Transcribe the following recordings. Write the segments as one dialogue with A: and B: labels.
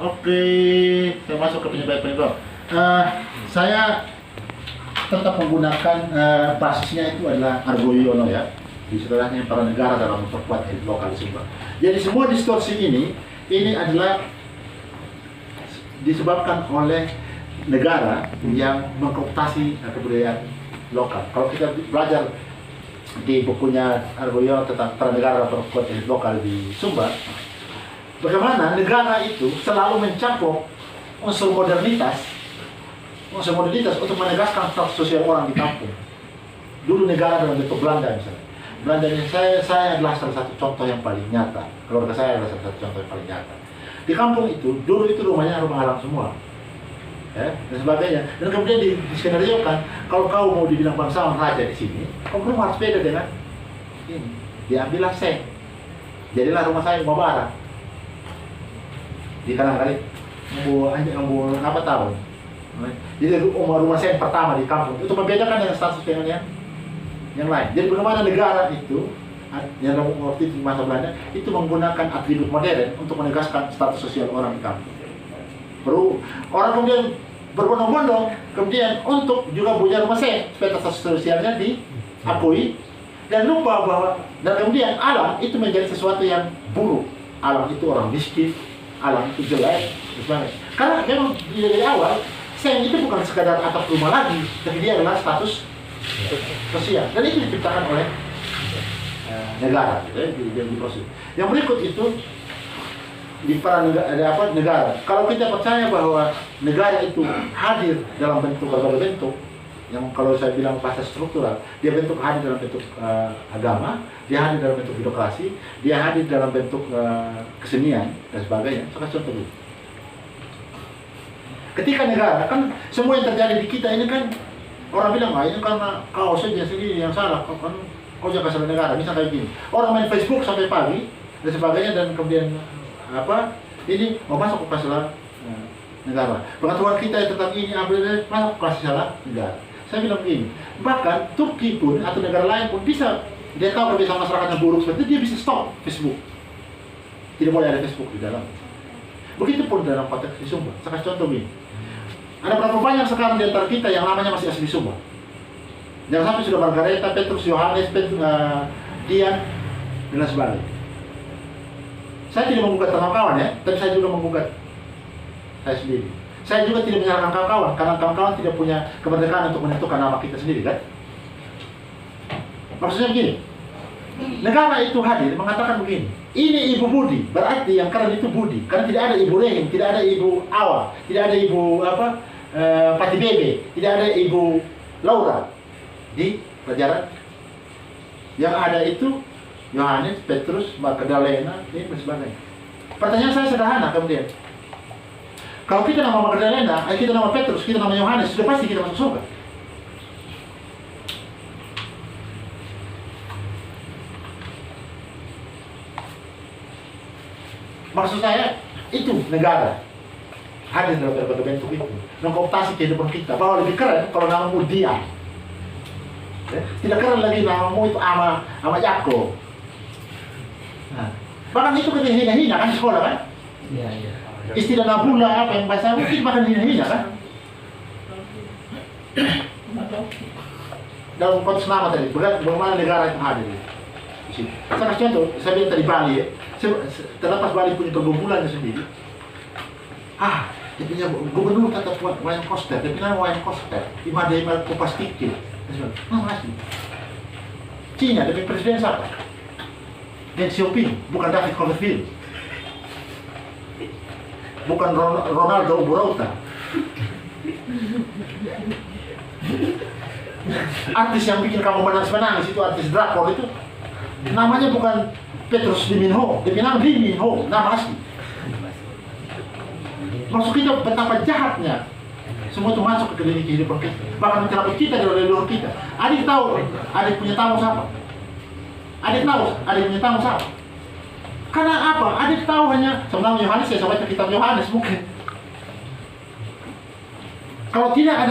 A: Oke, saya masuk ke penyebab-penyebab. Saya tetap menggunakan basisnya itu adalah Argo Yuwono ya. Istilahnya para negara dalam memperkuat elit lokal Sumba. Jadi semua distorsi ini adalah disebabkan oleh negara yang mengkooptasi kebudayaan lokal. Kalau kita belajar di bukunya Argo Yuwono tentang para negara dalam memperkuat elit lokal di Sumba, bagaimana negara itu selalu mencampur unsur modernitas untuk menegaskan status sosial orang di kampung. Dulu negara dalam bentuk Belanda misalnya. Belandanya saya adalah salah satu contoh yang paling nyata. Keluarga saya adalah salah satu contoh yang paling nyata. Di kampung itu, dulu itu rumahnya rumah alam semua. Ya, dan sebagainya. Dan kemudian diskenariokan, kalau kau mau dibilang bangsawan raja di sini, kau harus beda dengan ini. Diambillah seng. Jadilah rumah saya rumah bara. Di kanan kali, ngambil apa tahun. Jadi rumah saya yang pertama di kampung itu membedakan dengan status dengan yang lain. Jadi bagaimana negara itu yang waktu itu di masa Belanda itu menggunakan atribut modern untuk menegaskan status sosial orang di kampung. Orang kemudian berbondong-bondong kemudian untuk juga punya rumah saya supaya status sosialnya diakui dan lupa bahwa dan kemudian alam itu menjadi sesuatu yang buruk. Alam itu orang miskin, alam itu jelek, karena memang dari awal seng itu bukan sekadar atap rumah lagi, tapi dia adalah status sosial. Dan itu diciptakan oleh negara, gitu ya, di proses. Yang berikut itu di para negara. Kalau kita percaya bahwa negara itu hadir dalam bentuk berbagai bentuk, yang kalau saya bilang pasca struktural, dia hadir dalam bentuk agama, dia hadir dalam bentuk birokrasi, dia hadir dalam bentuk kesenian dan sebagainya. Saya kasih contoh dulu. Ketika negara, kan semua yang terjadi di kita ini kan orang bilang, ini karena kau saja sendiri yang salah, kau jangan salah negara. Misal kayak gini, orang main Facebook sampai pagi dan sebagainya dan kemudian ini mau masuk ke masalah negara. Pengetahuan kita tentang ini masuk ke masalah negara. Saya bilang begini, bahkan Turki pun atau negara lain pun bisa, dia tahu kebiasaan masyarakatnya buruk seperti itu, dia bisa stop Facebook. Tidak boleh ada Facebook di dalam. Begitupun dalam konteks di Sumba. Saya kasih contoh begini. Ada berapa banyak sekarang di antara kita yang namanya masih asli Sumba? Jangan sampai sudah Margareta, Petrus, Yohanes, Dian, dan sebagainya. Saya tidak menggugat kawan-kawan ya, tapi saya juga menggugat saya sendiri. Saya juga tidak menyalahkan kawan-kawan, karena kawan-kawan tidak punya kemerdekaan untuk menentukan nama kita sendiri kan? Maksudnya begini, negara itu hadir mengatakan begini, ini Ibu Budi, berarti yang keren itu Budi, karena tidak ada Ibu Rehim, tidak ada Ibu Awa, tidak ada Ibu Pati Bebe, tidak ada Ibu Laura di pelajaran. Yang ada itu Yohanes, Petrus, Magdalena, dan sebagainya. Pertanyaan saya sederhana kemudian, kalau kita nama Magdalena, kita nama Petrus, kita nama Yohanes, sudah pasti kita masuk surga. Maksud saya, itu negara hadir dalam berbagai bentuk itu, mengkooptasi kehidupan kita. Bahwa lebih keren kalau namamu Dian, tidak keren lagi namamu itu Ama Jako. Nah, bahkan itu kan hina-hina kan di sekolah kan? Iya. Istilah nabula apa yang bahasa mungkin bahkan hina-hina kan? Dalam konteks nama tadi, bagaimana negara itu hadir di sini. Saya kasih contoh, saya bilang tadi Bali ya. Terlepas Bali punya pergumulannya sendiri. Dia punya gubernur kata Wayan Koster, dia bilang Wayan Koster, Ima Kupas Kikil. Masih. Cina, dia punya presiden siapa? Deng Xiaoping, bukan David Copperfield, bukan Ronaldo Burauta. Artis yang bikin kamu menangis itu artis drakor itu namanya bukan Petrus Lee Min Ho, dia bilang Lee Min Ho, nama asli. Maksud kita betapa jahatnya semua itu masuk ke dalam kehidupan kita, bahkan mencabut kita dari leluhur kita. Adik tahu, adik punya tamu siapa? Adik tahu, adik punya tamu siapa? Karena apa? Adik tahu hanya sebenarnya Yohanes ya, sampai ke kitab Yohanes mungkin. Kalau tidak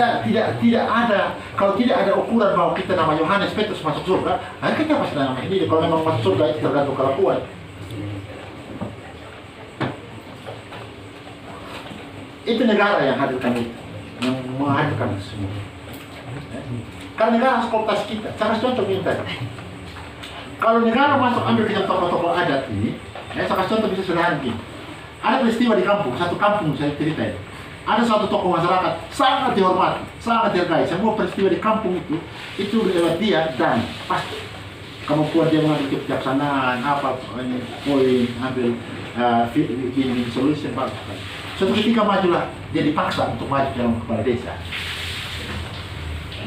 A: ada ukuran bahwa kita nama Yohanes Petrus masuk surga, kita pasti nama ini. Kalau memang masuk surga itu tergantung kelakuan. Itu negara yang hadirkan itu, yang menghadirkan itu semua. Karena negara harus kooptasi kita. Saya kasih contoh kita. Kalau negara masuk ambil kita tokoh-tokoh adat ini, saya kasih contoh bisa sederhana gini. Ada peristiwa di kampung, satu kampung saya ceritain. Ada suatu tokoh masyarakat sangat dihormati, sangat dihargai. Semua peristiwa di kampung itu lewat dia dan pasti kemampuan dia mengambil kebijaksanaan, apa ini poin, ambil bikin solution bagus. Suatu ketika majulah, dia dipaksa untuk maju dalam kepala desa.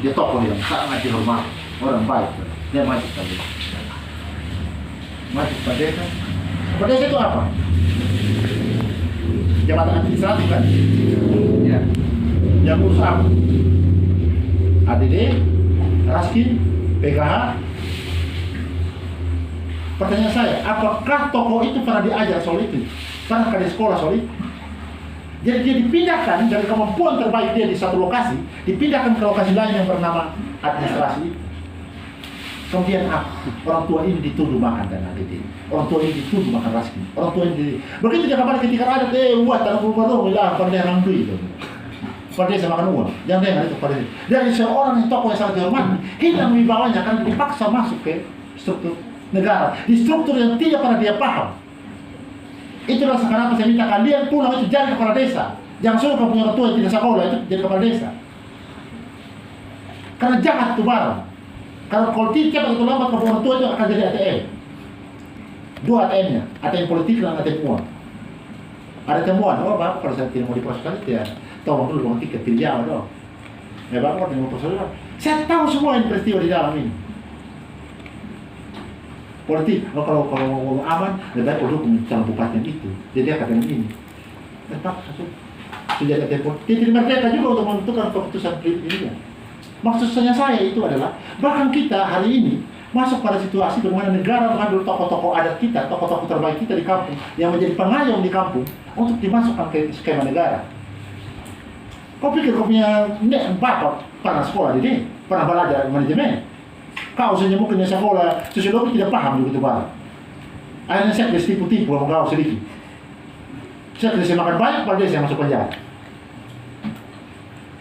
A: Dia tokoh yang sangat dihormati, orang baik. Dia maju ke desa. Maju ke desa. Kepala desa itu apa? Jabatan administratif kan? Ya. Yang urus apa? ADD, Raskin, PKH. Pertanyaan saya, apakah tokoh itu pernah diajar soal itu? Pernah di sekolah soal itu? Jadi dia dipindahkan dari kemampuan terbaik dia di satu lokasi, dipindahkan ke lokasi lain yang bernama administrasi. Kemudian orang tua ini dituduh makan dan ADD, orang tua ini dituduh makan Raskin, orang tua ini begitu dia kabar ketika ada buat tanah gubernur bilang pada orang itu pada desa makan uang, jangan dengar itu pada dari seorang yang tokoh yang sangat dihormati hilang wibawanya karena dipaksa masuk ke struktur negara, di struktur yang tidak pernah dia paham. Itulah sekarang saya minta kalian pulang itu jadi kepala desa, jangan suruh kamu punya orang tua yang tidak sekolah itu jadi kepala desa, karena jahat itu barang. Kalau tidak atau lambat orang tua itu akan jadi ATM. Dua ATM-nya, ATM politik dan ATM uang. Ada temuan, oh bapak kalau saya tidak mau diproseskan itu ya, tolong dulu uang tiket, pilih jauh dong. Ya bapak kalau tidak mau proses, saya tahu semua yang peristiwa di dalam ini. Politik, kalau mau aman, lebih baik dukung calon bupati yang itu. Jadi dia katakan ini. Tetap sudah ada tempo. Tidak merdeka juga untuk menentukan keputusan ini. Maksudnya saya itu adalah bahkan kita hari ini masuk pada situasi di mana negara mengambil tokoh-tokoh adat kita, tokoh-tokoh terbaik kita di kampung yang menjadi pengayom di kampung untuk dimasukkan ke skema negara. Kau pikir kau punya bapak pernah sekolah di sini, pernah belajar manajemen? Kau saja mungkin sekolah sosiologi tidak paham juga itu barang. Akhirnya saya kelas tipu-tipu sama kau sedikit. Saya kelas makan banyak pada saya masuk penjara.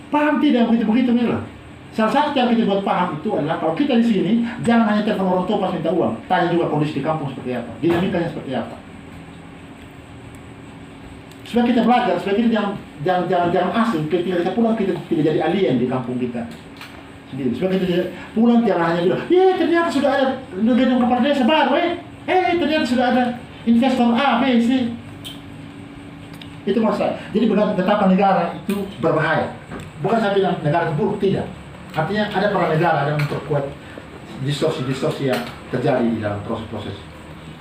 A: Paham tidak begitu-begitu nih loh. Salah satu cara kita buat paham itu adalah kalau kita di sini jangan hanya telepon orang tua pas minta uang, tanya juga kondisi di kampung seperti apa, dinamikanya seperti apa. Supaya kita belajar, supaya kita jangan asing. Ketika kita pulang kita tidak jadi alien di kampung kita sendiri. Supaya kita pulang jangan hanya bilang, ternyata sudah ada gedung kepala desa baru, ternyata sudah ada investor A, B, C. Itu masalah. Jadi betapa negara itu berbahaya. Bukan saya bilang negara itu buruk, tidak. Artinya ada para negara yang memperkuat distorsi-distorsi yang terjadi di dalam proses-proses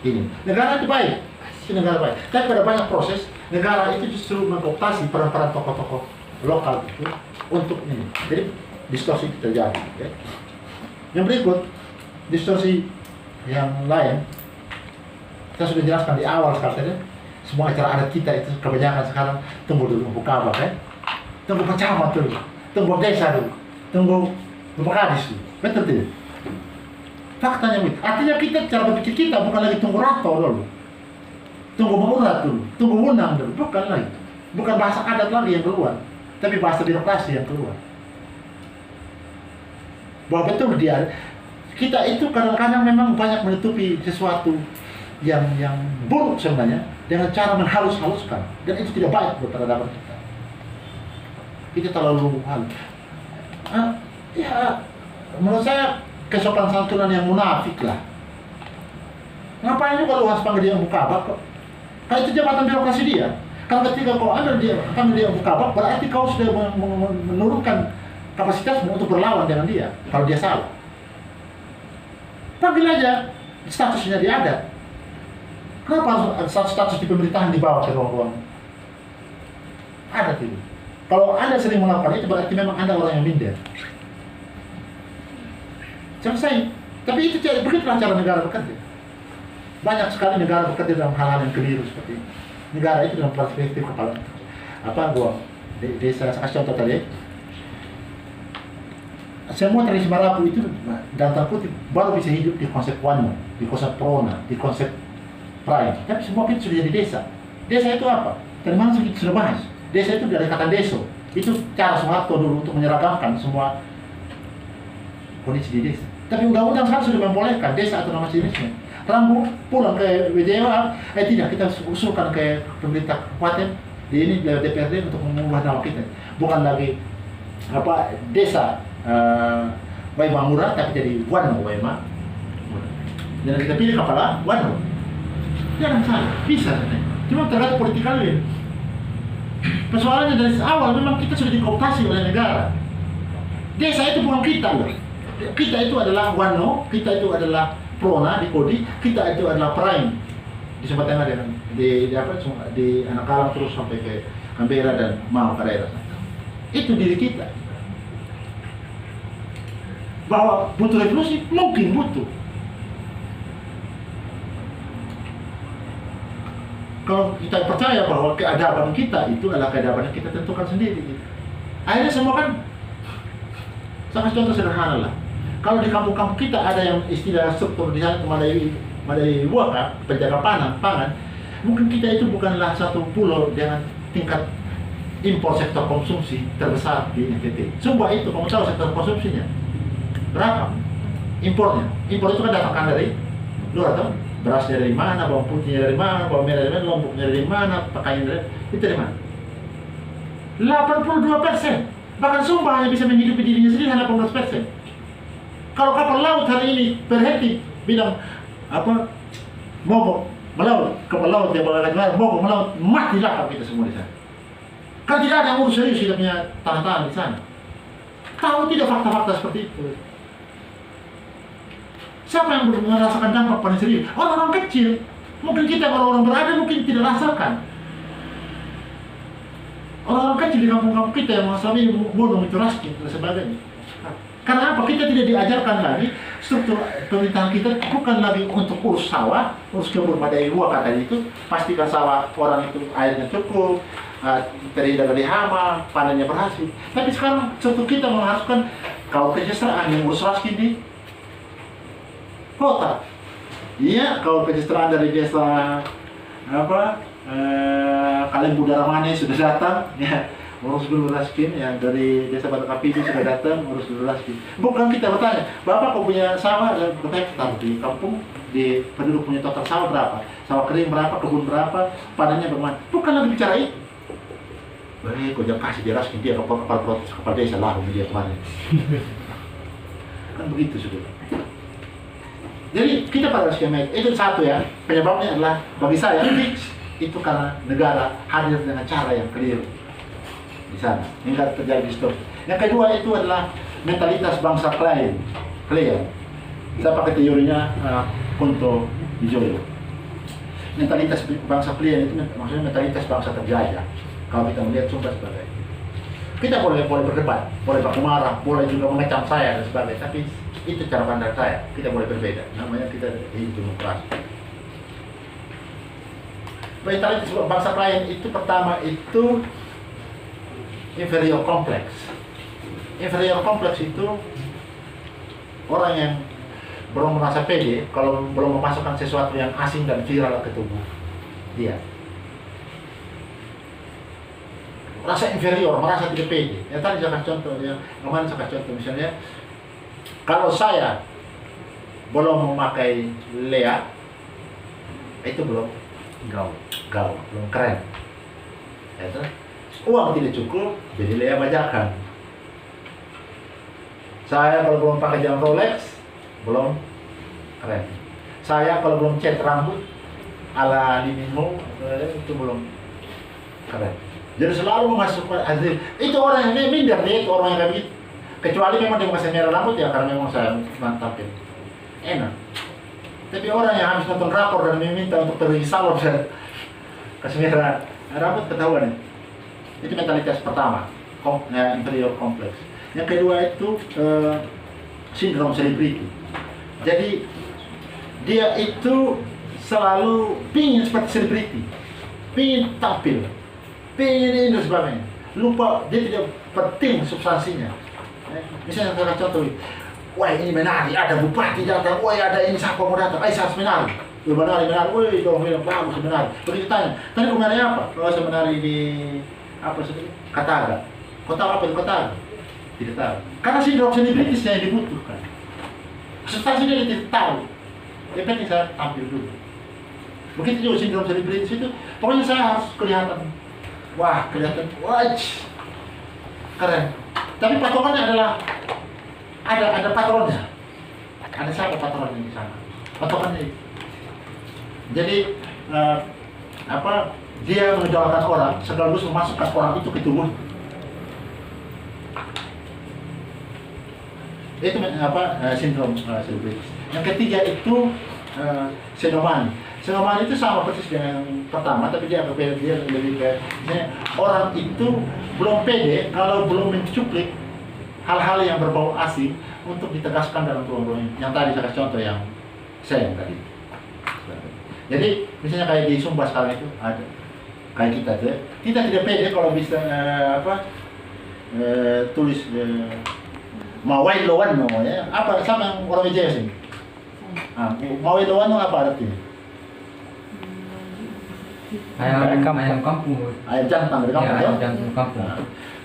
A: ini. Negara itu baik, itu negara baik. Tapi pada banyak proses, negara itu justru mengkooptasi peran-peran tokoh-tokoh lokal itu untuk ini. Jadi distorsi itu terjadi. Okay? Yang berikut, distorsi yang lain, saya sudah jelaskan di awal sekali. Semua acara adat kita itu kebanyakan sekarang tunggu dulu buka apa, tunggu pecamat dulu, tunggu desa dulu. Tunggu Kadis dulu, betul tidak? Faktanya begitu. Artinya kita cara berpikir kita bukan lagi tunggu rato dulu, tunggu mengurat dulu, tunggu unang dulu, bukan lagi. Bukan bahasa adat lagi yang keluar, tapi bahasa birokrasi yang keluar. Bahwa betul dia, kita itu kadang-kadang memang banyak menutupi sesuatu yang buruk sebenarnya dengan cara menhalus-haluskan, dan itu tidak baik buat peradaban kita. Kita terlalu halus. Menurut saya kesopan santunan yang munafik lah. Ngapain juga lu harus panggil dia mukabak kok? Karena itu jabatan birokrasi dia. Kalau ketika kau panggil dia mukabak, berarti kau sudah menurunkan kapasitasmu untuk berlawan dengan dia. Kalau dia salah, panggil aja statusnya di adat. Kenapa harus status di pemerintahan dibawa ke ruang-ruang adat itu? Kalau Anda sering melakukan itu berarti memang Anda orang yang minder. Selesai. Tapi itu begitulah cara negara bekerja. Banyak sekali negara bekerja dalam hal-hal yang keliru seperti ini. Negara itu dalam perspektif kepala desa, saya kasih contoh tadi. Semua tradisi Marapu itu dalam tanda kutip baru bisa hidup di konsep Wano, di konsep Prona, di konsep Pride. Tapi semua kita sudah jadi desa. Desa itu apa? Dari mana kita sudah bahas? Desa itu dari kata deso. Itu cara Soeharto dulu untuk menyeragamkan semua kondisi di desa. Tapi undang-undang sekarang sudah membolehkan desa atau nama jenisnya. Rambu pulang ke WJWA, tidak, kita usulkan ke pemerintah kabupaten di ini DPRD untuk mengubah nama kita. Bukan lagi desa Waima Murah, tapi jadi Wano Waima. Dan kita pilih kepala Wano. Jangan salah, bisa. Cuma tergantung politik kalian. Persoalannya dari awal memang kita sudah dikooptasi oleh negara. Desa itu bukan kita loh. Kita itu adalah Wano, kita itu adalah Prona di Kodi, kita itu adalah Prime di Sumatera Tengah dan di Anakalang terus sampai ke Canberra dan mau ke daerah. Itu diri kita. Bahwa butuh revolusi, mungkin butuh. Kalau kita percaya bahwa keadaban kita itu adalah keadaban yang kita tentukan sendiri. Akhirnya semua kan, saya kasih contoh sederhana lah. Kalau di kampung-kampung kita ada yang istilah struktur di sana Madai Waka, penjaga pangan, mungkin kita itu bukanlah satu pulau dengan tingkat impor sektor konsumsi terbesar di NTT. Coba itu, kamu tahu sektor konsumsinya berapa? Impornya. Impor itu kan datangkan dari luar, atau beras dari mana, bawang putihnya dari mana, bawang merah dari mana, lomboknya dari mana, pakaian itu dari mana? 82%. Bahkan Sumba hanya bisa menghidupi dirinya sendiri hanya 18%. Kalau kapal laut hari ini berhenti bilang mogok melaut, kapal laut yang mengatakan mogok melaut, mati lakar kita semua di sana. Kan tidak ada yang urus serius hidupnya tanah-tanah di sana. Tahu tidak fakta-fakta seperti itu? Siapa yang merasakan dampak paling serius? Orang-orang kecil. Mungkin kita orang-orang berada mungkin tidak rasakan. Orang-orang kecil di kampung-kampung kita yang selama ini bodoh itu raskin dan sebagainya. Karena apa? Kita tidak diajarkan lagi struktur pemerintahan kita bukan lagi untuk urus sawah, urus kebun Madai Dua kata itu, pastikan sawah orang itu airnya cukup, terhindar dari hama, panennya berhasil. Tapi sekarang struktur kita mengharuskan kaum kesejahteraan yang urus raskin di kota. Iya, kaum kesejahteraan dari desa kalian Budara Mane sudah datang, ya. Urus dulu raskin, yang dari desa Batu Kapiji sudah datang, urus dulu raskin. Bukan kita bertanya, Bapak kau punya sawah berapa hektar di kampung, di penduduk punya total sawah berapa, sawah kering berapa, kebun berapa, panennya bagaimana? Bukan lagi bicara itu. Baik, kau jangan kasih dia raskin, dia kepala desa lah, dia kemarin. Kan begitu sudah. Jadi kita pada skema itu satu ya, penyebabnya adalah bagi saya fix itu karena negara hadir dengan cara yang keliru di sana, hingga terjadi distorsi. Yang kedua itu adalah mentalitas bangsa klien. Saya pakai teorinya Kunto Wijoyo. Mentalitas bangsa klien itu maksudnya mentalitas bangsa terjajah. Kalau kita melihat Sumba sebagai, kita boleh berdebat, boleh baku marah, boleh juga mengecam saya dan sebagainya. Tapi itu cara pandang saya. Kita boleh berbeda. Namanya kita hidup demokrasi. Mentalitas bangsa klien itu pertama itu inferior kompleks. Inferior kompleks itu orang yang belum merasa pede kalau belum memasukkan sesuatu yang asing dan viral ke tubuh dia. Rasa inferior, merasa tidak pede. Ya tadi saya kasih contoh, yang kemarin saya kasih contoh misalnya, kalau saya belum memakai Lea, itu belum gaul, belum keren. Ya, uang tidak cukup, jadi Lea bajakan. Saya kalau belum pakai jam Rolex, belum keren. Saya kalau belum cat rambut ala Limimo, itu belum keren. Jadi selalu memasukkan hasil. Itu orang yang minder nih, itu orang yang kayak gitu. Kecuali memang dia masih merah rambut ya, karena memang saya mantapin. Enak. Tapi orang yang habis nonton rapor dan meminta untuk pergi salon dan kasih merah rambut, ketahuan ya. Itu mentalitas pertama, inferior kompleks. Yang kedua itu sindrom selebriti. Jadi dia itu selalu pingin seperti selebriti, pingin tampil, pingin ini dan sebagainya. Lupa, dia tidak penting substansinya. Misalnya saya contoh, wah ini menari, ada bupati datang, wah ada ini siapa mau datang, saya harus menari. Menari, wah dong bilang bagus menari. Begitu tanya, tadi kau menari apa? Kalau saya menari di apa sih? Kataga. Kau tahu apa itu kataga? Tidak tahu. Karena sindrom selebritis yang dibutuhkan. Substansi dia tidak tahu. Yang penting saya tampil dulu. Begitu juga sindrom selebritis itu, pokoknya saya harus kelihatan. Wah, kelihatan, wah, keren. Tapi patokannya adalah ada patronnya. Ada siapa patronnya di sana? Patokannya itu. Jadi dia mengejauhkan orang sekaligus memasukkan orang itu ke tubuh. Itu sindrom selebritis. Yang ketiga itu xenoman. Xenoman itu sama persis dengan yang pertama, tapi dia berbeda. Dia lebih ke orang itu belum pede kalau belum mencuplik hal-hal yang berbau asing untuk ditegaskan dalam tubuh. Yang tadi saya kasih contoh yang saya tadi. Jadi misalnya kayak di Sumba sekarang itu ada kayak kita tidak pede kalau bisa tulis Mawai Lowan ya. Apa sama yang orang Wijaya sih? Mawai Lowan apa artinya?
B: Ayam kampung.
A: Ayam jantan dari kampung.
B: Ya, ayam jantan kampung.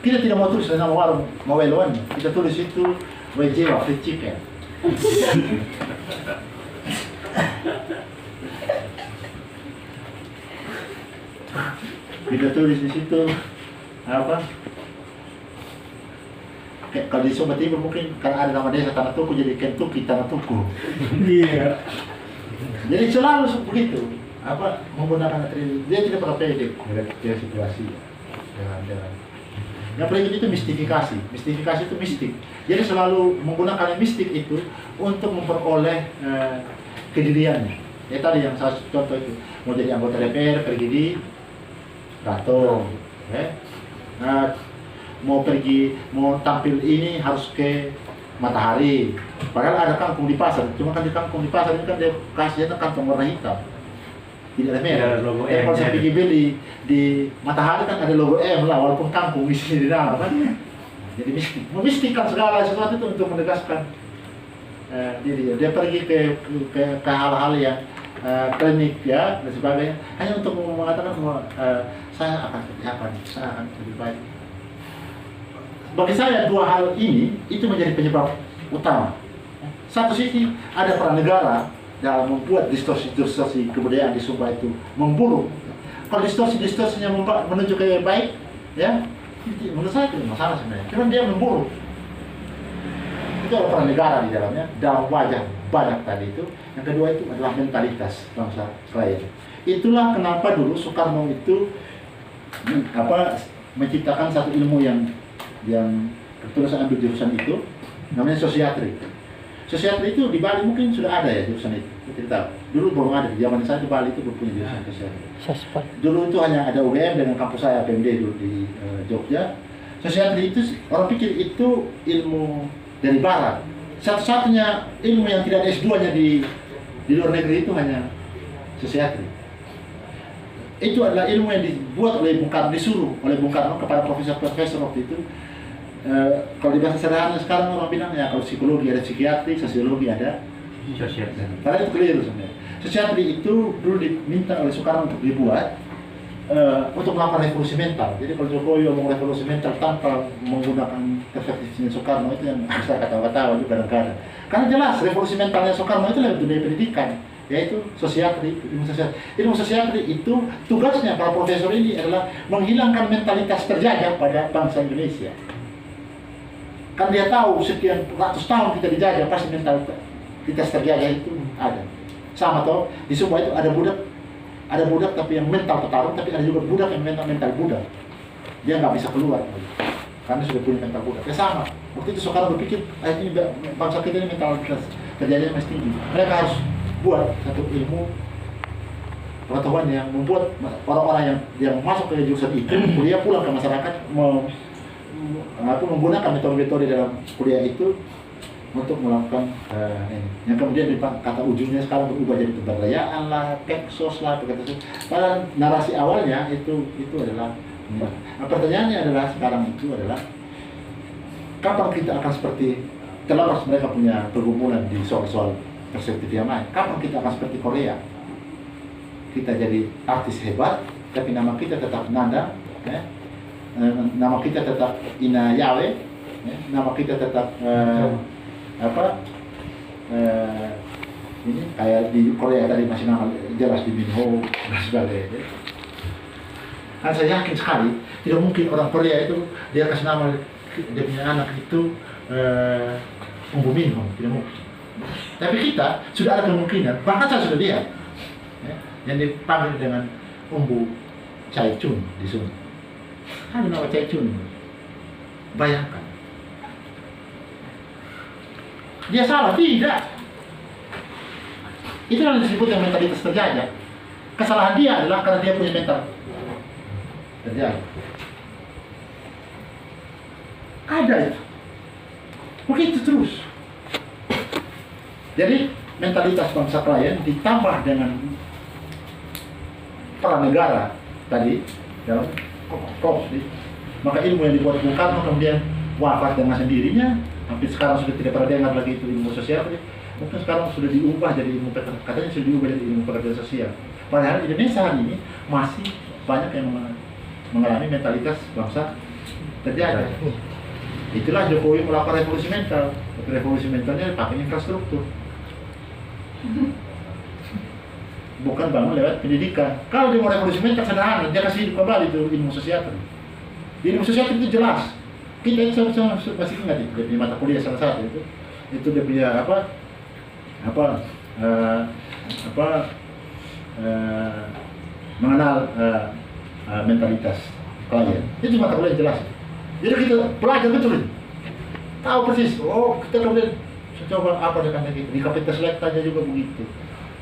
A: Kita tidak mau tulis nama warung Mawai Lowan. Kita tulis itu Wijaya fried chicken. Kita tulis di situ apa? Kalau di Sumba Timur mungkin karena ada nama desa Tanah Tuku jadi Kentucky Tanah Tuku. Iya. Jadi selalu begitu. Menggunakan atribut dia tidak pernah pede dengan situasi dengan. Yang paling itu mistifikasi. Mistifikasi itu mistik. Jadi selalu menggunakan yang mistik itu untuk memperoleh kediriannya. Ya tadi yang saya contoh itu mau jadi anggota DPR pergi di Ratung, mau tampil ini harus ke Matahari. Padahal ada kangkung di pasar, cuma kan di kangkung di pasar ini kan dia kasihnya kantong warna hitam, tidak ada merah. Kalau saya pergi beli di Matahari kan ada logo M lah, walaupun kangkung isi di dalam kan. Jadi memistikan segala sesuatu itu untuk menegaskan diri. Dia pergi ke hal-hal yang klinik ya dan sebagainya hanya untuk mengatakan bahwa saya akan seperti apa nih, saya akan lebih baik. Bagi saya dua hal ini itu menjadi penyebab utama. Satu sisi ada peran negara dalam membuat distorsi kebudayaan di Sumba itu memburuk. Kalau distorsinya menuju ke baik, ya menurut saya tidak masalah sebenarnya. Cuma dia memburuk. Itu ada peran negara di dalamnya dalam wajah banyak tadi itu. Yang kedua itu adalah mentalitas bangsa lain. Itulah kenapa dulu Soekarno itu menciptakan satu ilmu yang kebetulan saya ambil jurusan itu namanya sosiatri. Sosiatri itu di Bali mungkin sudah ada ya jurusan itu. Saya tidak tahu. Dulu belum ada. Di zaman saya di Bali itu belum punya jurusan sosiatri. Dulu itu hanya ada UGM dengan kampus saya PMD dulu di Jogja. Sosiatri itu orang pikir itu ilmu dari barat. Satu-satunya ilmu yang tidak ada S2-nya di luar negeri itu hanya sosiatri. Itu adalah ilmu yang dibuat oleh Bung Karno, disuruh oleh Bung Karno kepada profesor-profesor waktu itu. Kalau di bahasa sederhana sekarang orang bilang ya kalau psikologi ada psikiatri, sosiologi ada sosiatri. Karena itu keliru sebenarnya. Sosiatri itu dulu diminta oleh Soekarno untuk dibuat untuk melakukan revolusi mental. Jadi kalau Jokowi ngomong revolusi mental tanpa menggunakan perspektifnya Soekarno itu yang bisa kata-kata juga kadang-kadang. Karena jelas revolusi mentalnya Soekarno itu lewat dunia pendidikan, yaitu sosiatri, ilmu sosiatri. Ilmu sosiatri itu tugasnya para profesor ini adalah menghilangkan mentalitas terjajah pada bangsa Indonesia. Kan dia tahu sekian ratus tahun kita dijajah, pasti mentalitas terjajah itu ada. Sama toh di Sumba itu ada budak tapi yang mental petarung, tapi ada juga budak yang mental budak. Dia nggak bisa keluar karena sudah punya mental budak. Ya sama. Waktu itu Soekarno berpikir, ini bangsa kita ini mentalitas terjadinya masih tinggi. Mereka harus buat satu ilmu pengetahuan yang membuat orang-orang yang masuk ke jurusan itu kuliah pulang ke masyarakat menggunakan metode-metode dalam kuliah itu untuk melakukan ini. Yang kemudian kata ujungnya sekarang berubah jadi pemberdayaan lah, keksos lah, padahal narasi awalnya itu adalah. Nah, pertanyaannya adalah sekarang itu adalah kapan kita akan seperti terlepas mereka punya pergumulan di soal-soal perspektif yang lain. Kapan kita akan seperti Korea? Kita jadi artis hebat, tapi nama kita tetap Nanda, ya? nama kita tetap Ina Yawe, ya, nama kita tetap ini kayak di Korea tadi masih nama jelas di Minho dan sebagainya. Kan saya yakin sekali tidak mungkin orang Korea itu dia kasih nama dia punya anak itu Umbu Minho, tidak mungkin. Tapi kita sudah ada kemungkinan, bahkan saya sudah lihat ya, yang dipanggil dengan Umbu Chai Chun di sini. Ada nama Chai Chun. Bayangkan. Dia salah? Tidak. Itu yang disebut yang mentalitas terjajah. Kesalahan dia adalah karena dia punya mental terjajah. Ada itu. Begitu terus. Jadi mentalitas bangsa klien ditambah dengan pranegara tadi dalam konflik, maka ilmu yang dibuat Bung Karno kemudian wafat dengan sendirinya. Hampir sekarang sudah tidak pernah dengar lagi itu ilmu sosial. Mungkin sekarang sudah diubah jadi ilmu katanya sudah diubah jadi ilmu pekerjaan sosial. Padahal Indonesia hari ini masih banyak yang mengalami mentalitas bangsa terjajah. Itulah Jokowi melakukan revolusi mental. Revolusi mentalnya pakai infrastruktur. Bukan bangun lewat pendidikan. Kalau dia mau revolusi mental sederhana, dia kasih hidup kembali itu ilmu sosial. Di ilmu sosial itu jelas. Kita sama-sama masih ingat itu di mata kuliah salah satu itu dia punya mengenal mentalitas klien. Itu mata kuliah jelas. Jadi kita belajar betul, tahu persis. Oh, kita kemudian coba apa dengan gitu. Di kapasitas aja juga begitu.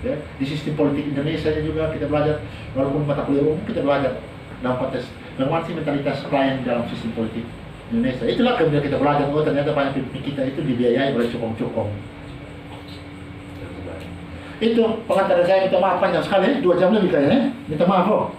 A: Ya, di sistem politik Indonesia juga kita belajar, walaupun mata kuliah umum kita belajar dalam konteks bagaimana sih mentalitas klien dalam sistem politik Indonesia. Itulah kemudian kita belajar, oh ternyata banyak pemimpin kita itu dibiayai oleh cukong-cukong. Itu pengantar saya minta maaf panjang sekali, 2 jam lebih kayaknya. Minta maaf kok.